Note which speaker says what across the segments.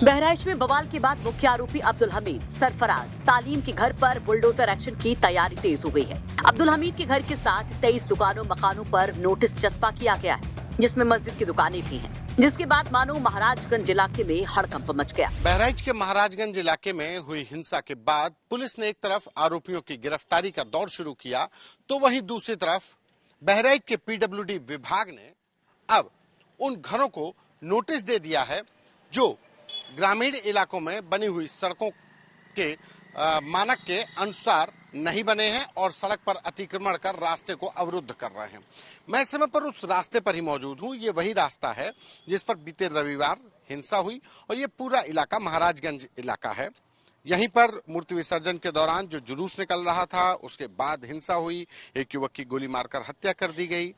Speaker 1: बहराइच में बवाल के बाद मुख्य आरोपी अब्दुल हमीद सरफराज तालीम के घर पर बुलडोजर एक्शन की तैयारी तेज हो गई है। अब्दुल हमीद के घर के साथ 23 दुकानों मकानों पर नोटिस चस्पा किया गया है, जिसमें मस्जिद की दुकानें भी हैं, जिसके बाद मानो महाराजगंज इलाके में हड़कंप मच गया।
Speaker 2: बहराइच के महाराजगंज इलाके में हुई हिंसा के बाद पुलिस ने एक तरफ आरोपियों की गिरफ्तारी का दौर शुरू किया, तो वहीं दूसरी तरफ बहराइच के पीडब्ल्यूडी विभाग ने अब उन घरों को नोटिस दे दिया है जो ग्रामीण इलाकों में बनी हुई सड़कों के मानक के अनुसार नहीं बने हैं और सड़क पर अतिक्रमण कर रास्ते को अवरुद्ध कर रहे हैं। मैं इस समय पर उस रास्ते पर ही मौजूद हूं। ये वही रास्ता है जिस पर बीते रविवार हिंसा हुई और ये पूरा इलाका महाराजगंज इलाका है। यहीं पर मूर्ति विसर्जन के दौरान जो जुलूस निकल रहा था, उसके बाद हिंसा हुई, एक युवक की गोली मारकर हत्या कर दी गई।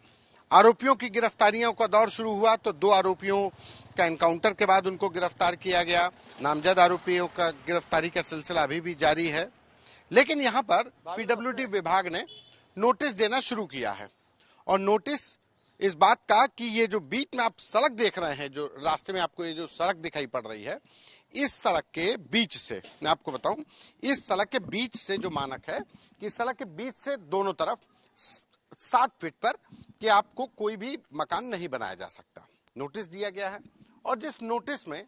Speaker 2: आरोपियों की गिरफ्तारियों का दौर शुरू हुआ तो 2 आरोपियों का एनकाउंटर के बाद उनको गिरफ्तार किया गया। नामजद आरोपियों का गिरफ्तारी का सिलसिला अभी भी जारी है, लेकिन यहाँ पर पीडब्ल्यूडी विभाग ने नोटिस देना शुरू किया है और नोटिस इस बात का कि ये जो बीच में आप सड़क देख रहे हैं, जो रास्ते में आपको ये जो सड़क दिखाई पड़ रही है, इस सड़क के बीच से मैं आपको बताऊं, इस सड़क के बीच से जो मानक है कि सड़क के बीच से दोनों तरफ 60 फीट पर कि आपको कोई भी मकान नहीं बनाया जा सकता, नोटिस दिया गया है। और जिस नोटिस में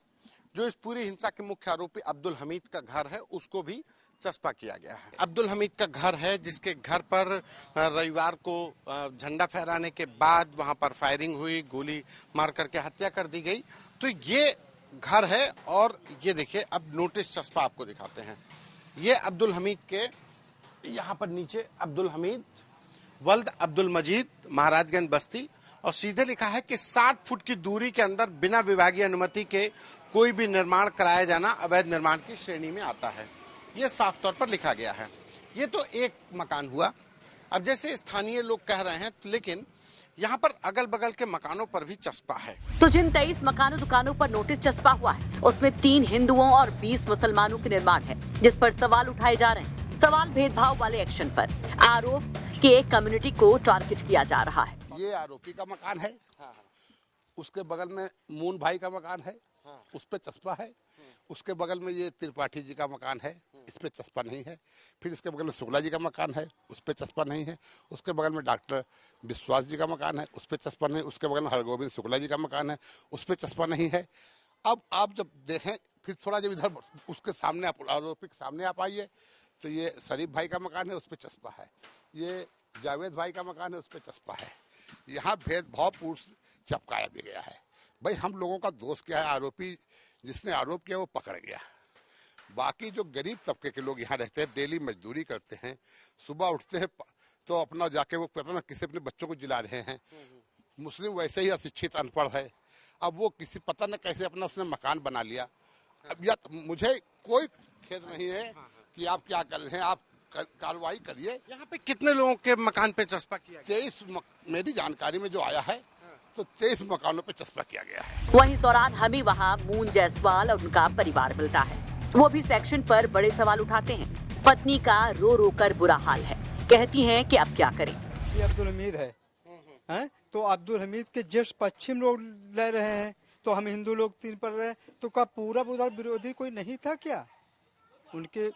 Speaker 2: जो इस पूरी हिंसा के मुख्य आरोपी अब्दुल हमीद का घर है, उसको भी चस्पा किया गया है। अब्दुल हमीद का घर है जिसके घर पर रविवार को झंडा फहराने के बाद वहां पर फायरिंग हुई, गोली मार करके हत्या कर दी गई। तो ये घर है और ये देखिए, अब नोटिस चस्पा आपको दिखाते हैं। ये अब्दुल हमीद के यहाँ पर नीचे अब्दुल हमीद वल्द अब्दुल मजीद महाराजगंज बस्ती और सीधे लिखा है कि 60 फुट की दूरी के अंदर बिना विभागीय अनुमति के कोई भी निर्माण कराया जाना अवैध निर्माण की श्रेणी में आता है। ये साफ तौर पर लिखा गया है। ये तो एक मकान हुआ। अब जैसे स्थानीय लोग कह रहे हैं, लेकिन यहाँ पर अगल बगल के मकानों पर भी चस्पा है।
Speaker 1: तो जिन 23 मकानों दुकानों पर नोटिस चस्पा हुआ है, उसमें 3 हिंदुओं और 20 मुसलमानों के निर्माण है, जिस पर सवाल उठाए जा रहे हैं। सवाल भेदभाव वाले एक्शन पर, आरोप कि एक कम्युनिटी को टारगेट किया जा रहा है।
Speaker 3: ये आरोपी का मकान है, उसके बगल में मून भाई का मकान है, उस पे चस्पा है। उसके बगल में ये त्रिपाठी जी का मकान है, इस पे चस्पा नहीं है। फिर इसके बगल में शुक्ला जी का मकान है, उस पे चस्पा नहीं है। उसके बगल में डॉक्टर विश्वास जी का मकान है, उस पे चस्पा नहीं। उसके बगल में हरगोविंद शुक्ला जी का मकान है, उस पे चस्पा नहीं है। अब आप जब देखें, फिर थोड़ा जब इधर उसके सामने आप आरोपी के सामने आप आइए, तो ये शरीफ भाई का मकान है, उस पर चस्पा है। ये जावेद भाई का मकान है, उस पर चस्पा है। यहाँ भेदभाव पूर्ण चपकाया भी गया है। भाई हम लोगों का दोष क्या है? आरोपी जिसने आरोप किया वो पकड़ गया। बाकी जो गरीब तबके के लोग यहाँ रहते हैं, डेली मजदूरी करते हैं, सुबह उठते हैं तो अपना जाके वो पता ना किसी अपने बच्चों को जिला रहे हैं। मुस्लिम वैसे ही अशिक्षित अनपढ़ है, अब वो किसी पता न कैसे अपना उसने मकान बना लिया। अब या मुझे कोई खेद नहीं है कि आप क्या कर रहे हैं, आप कार्रवाई करिए।
Speaker 2: यहाँ पे कितने लोगों के मकान पे चस्पा किया गया?
Speaker 3: 23 मेरी जानकारी में जो आया है, तो 23 मकानों पे चस्पा किया गया है।
Speaker 1: वहीं इस दौरान हमें वहाँ मून जायसवाल और उनका परिवार मिलता है। वो भी सेक्शन पर बड़े सवाल उठाते हैं। पत्नी का रो रो कर बुरा हाल है, कहती हैं कि अब क्या करें।
Speaker 4: ये अब्दुल हमीद है, तो अब्दुल हमीद के जस्ट पश्चिम लोग ले रहे हैं, तो हम हिंदू लोग 3 पर रहे, तो क्या पूरा उधर विरोधी कोई नहीं था क्या? उनके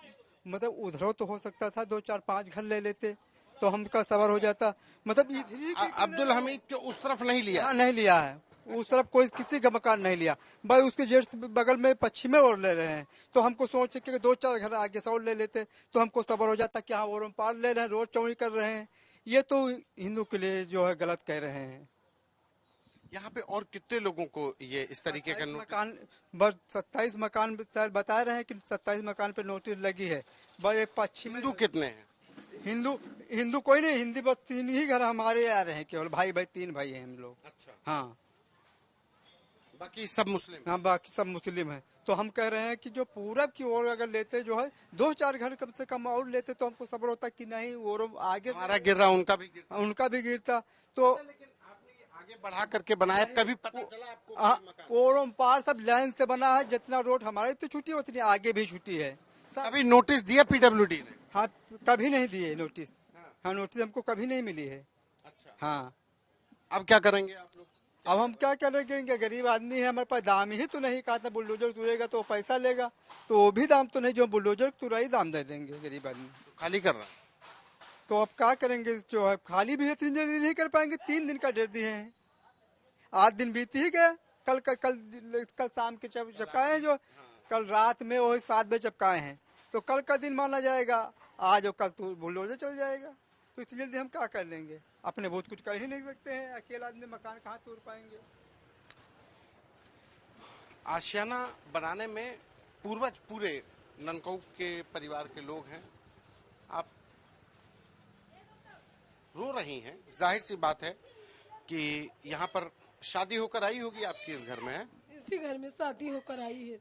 Speaker 4: मतलब उधर तो हो सकता था 2 4 5 घर ले लेते तो हमका सवार हो जाता। मतलब
Speaker 2: अब्दुल हमीद के उस तरफ नहीं लिया?
Speaker 4: नहीं लिया है, उस तरफ कोई किसी का मकान नहीं लिया भाई। उसके जस्ट बगल में पश्चिमी ओर ले रहे हैं, तो हमको सोच के 2 4 घर आगे से और ले लेते तो हमको सवार हो जाता कि हाँ और पार ले रहे हैं, रोड चौड़ी कर रहे हैं। ये तो हिंदू के लिए जो है गलत कह रहे हैं।
Speaker 2: यहाँ पे और कितने लोगों को ये इस तरीके का
Speaker 4: मकान, बस 27 मकान बता रहे हैं कि 27 मकान पे नोटिस लगी है। बस पश्चिमी
Speaker 2: हिंदू कितने हैं?
Speaker 4: हिंदू कोई नहीं, हिंदी बस 3 ही घर हमारे आ रहे हैं, केवल भाई 3 भाई हैं हम लोग।
Speaker 2: अच्छा,
Speaker 4: हाँ,
Speaker 2: बाकी सब मुस्लिम?
Speaker 4: हाँ, बाकी सब मुस्लिम हैं। तो हम कह रहे हैं कि जो पूरब की ओर अगर लेते जो है 2 4 घर कम से कम और लेते तो हमको सब्र होता कि नहीं और आगे
Speaker 2: हमारा गिर रहा, उनका भी
Speaker 4: गिरता। तो
Speaker 2: आगे बढ़ा करके बनाया, कभी पता चला आपको?
Speaker 4: और पार सब लाइन से बना है, जितना रोड हमारे तो छुट्टी उतनी आगे भी छुट्टी है।
Speaker 2: अभी नोटिस दिया पीडब्ल्यूडी ने?
Speaker 4: हाँ, कभी नहीं दिए नोटिस। हाँ, नोटिस हमको कभी नहीं मिली है।
Speaker 2: अच्छा,
Speaker 4: हाँ,
Speaker 2: अब क्या करेंगे आप लोग?
Speaker 4: अब हम क्या करेंगे, गरीब आदमी है, हमारे पास दाम ही तो नहीं, कहा था बुलडोजर तुरेगा तो पैसा लेगा, तो वो भी दाम तो नहीं, जो बुलडोजर तुरा ही दाम दे देंगे गरीब आदमी।
Speaker 2: खाली कर रहा है।
Speaker 4: तो अब क्या करेंगे, जो है खाली भी है 3 दिन नहीं कर पाएंगे, 3 दिन का डेट दिए हैं, 8 दिन बीत ही गया। कल शाम के चपकाए हैं, जो कल रात में वही 7 बजे चपकाए हैं, तो कल का दिन माना जाएगा, आज और कल तो बुलडोजर चल जाएगा। तो इसलिए जल्दी हम क्या कर लेंगे, अपने बहुत कुछ कर ही नहीं सकते हैं, अकेला आदमी मकान कहाँ तोड़ पाएंगे।
Speaker 2: आशियाना बनाने में पूर्वज पूरे ननकऊ के परिवार के लोग हैं। आप रो रही हैं, जाहिर सी बात है कि यहाँ पर शादी होकर आई होगी आपकी, इस घर में है?
Speaker 5: इसी घर में शादी होकर आई है।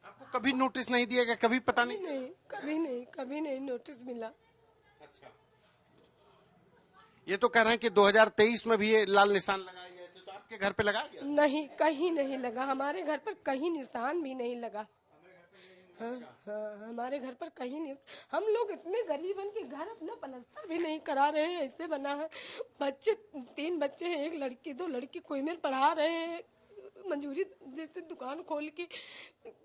Speaker 2: आपको कभी नोटिस नहीं दिया गया, कभी पता नहीं?
Speaker 5: नहीं, कभी नहीं नोटिस मिला।
Speaker 2: अच्छा, ये तो कह रहे हैं कि 2023 में भी ये लाल निशान लगाए गए थे, तो आपके घर पे लगाया गया?
Speaker 5: नहीं, कहीं नहीं लगा, हमारे घर पर कहीं निशान भी नहीं लगा। हाँ, हमारे घर पर कहीं नहीं। हम लोग इतने गरीब हैं कि घर अपना पलस्तर भी नहीं करा रहे हैं, ऐसे बना है। बच्चे 3 बच्चे हैं, 1 लड़की 2 लड़की, कोई मेरे पढ़ा रहे हैं, मंजूरी जैसे दुकान खोल के,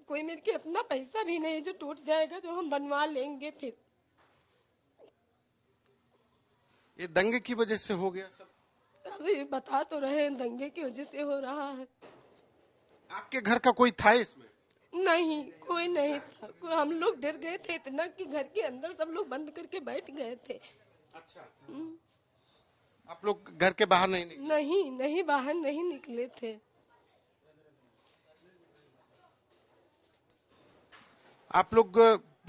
Speaker 5: कोई मेरे के अपना पैसा भी नहीं जो टूट जाएगा, जो हम बनवा लेंगे फिर।
Speaker 2: ये दंगे की वजह से हो गया सब?
Speaker 5: अभी बता तो रहे हैं, दंगे की वजह से हो रहा है।
Speaker 2: आपके घर का कोई था इसमें?
Speaker 5: नहीं, कोई नहीं था। हम लोग डर गए थे इतना कि घर के अंदर सब लोग बंद करके बैठ गए थे।
Speaker 2: अच्छा, आप लोग घर के बाहर नहीं निकले?
Speaker 5: नहीं, बाहर नहीं निकले थे।
Speaker 2: आप लोग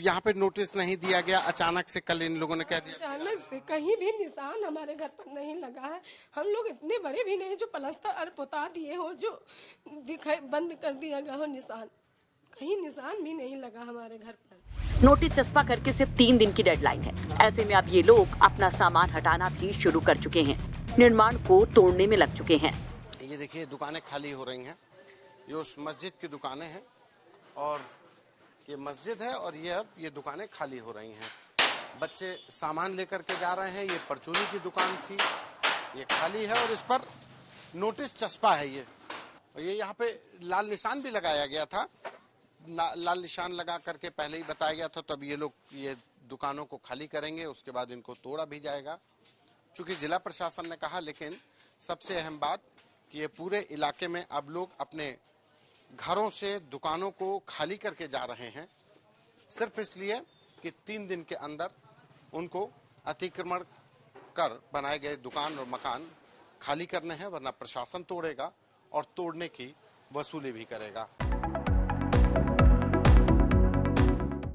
Speaker 2: यहाँ पे नोटिस नहीं दिया गया, अचानक से कल इन लोगों ने कह दिया?
Speaker 5: अचानक से कहीं भी निशान हमारे घर पर नहीं लगा है। हम लोग इतने बड़े भी नहीं जो प्लास्टर और पुता दिए हो, जो दिखाई बंद कर दिया गया हो निशान, कहीं निशान भी नहीं लगा हमारे घर पर।
Speaker 1: नोटिस चस्पा करके सिर्फ 3 दिन की डेडलाइन है। ऐसे में अब ये लोग अपना सामान हटाना भी शुरू कर चुके हैं, निर्माण को तोड़ने में लग चुके हैं।
Speaker 2: ये देखिए, दुकानें खाली हो रही हैं। ये उस मस्जिद की दुकानें हैं, और ये मस्जिद है, और ये दुकानें खाली हो रही हैं। बच्चे सामान लेकर के जा रहे हैं। ये परचूनी की दुकान थी, ये खाली है, और इस पर नोटिस चस्पा है। ये यहाँ पे लाल निशान भी लगाया गया था। लाल निशान लगा करके पहले ही बताया गया था, तब ये लोग ये दुकानों को खाली करेंगे, उसके बाद इनको तोड़ा भी जाएगा, चूंकि जिला प्रशासन ने कहा। लेकिन सबसे अहम बात कि ये पूरे इलाके में अब लोग अपने घरों से दुकानों को खाली करके जा रहे हैं, सिर्फ इसलिए कि 3 दिन के अंदर उनको अतिक्रमण कर बनाए गए दुकान और मकान खाली करने हैं, वरना प्रशासन तोड़ेगा और तोड़ने की वसूली भी करेगा।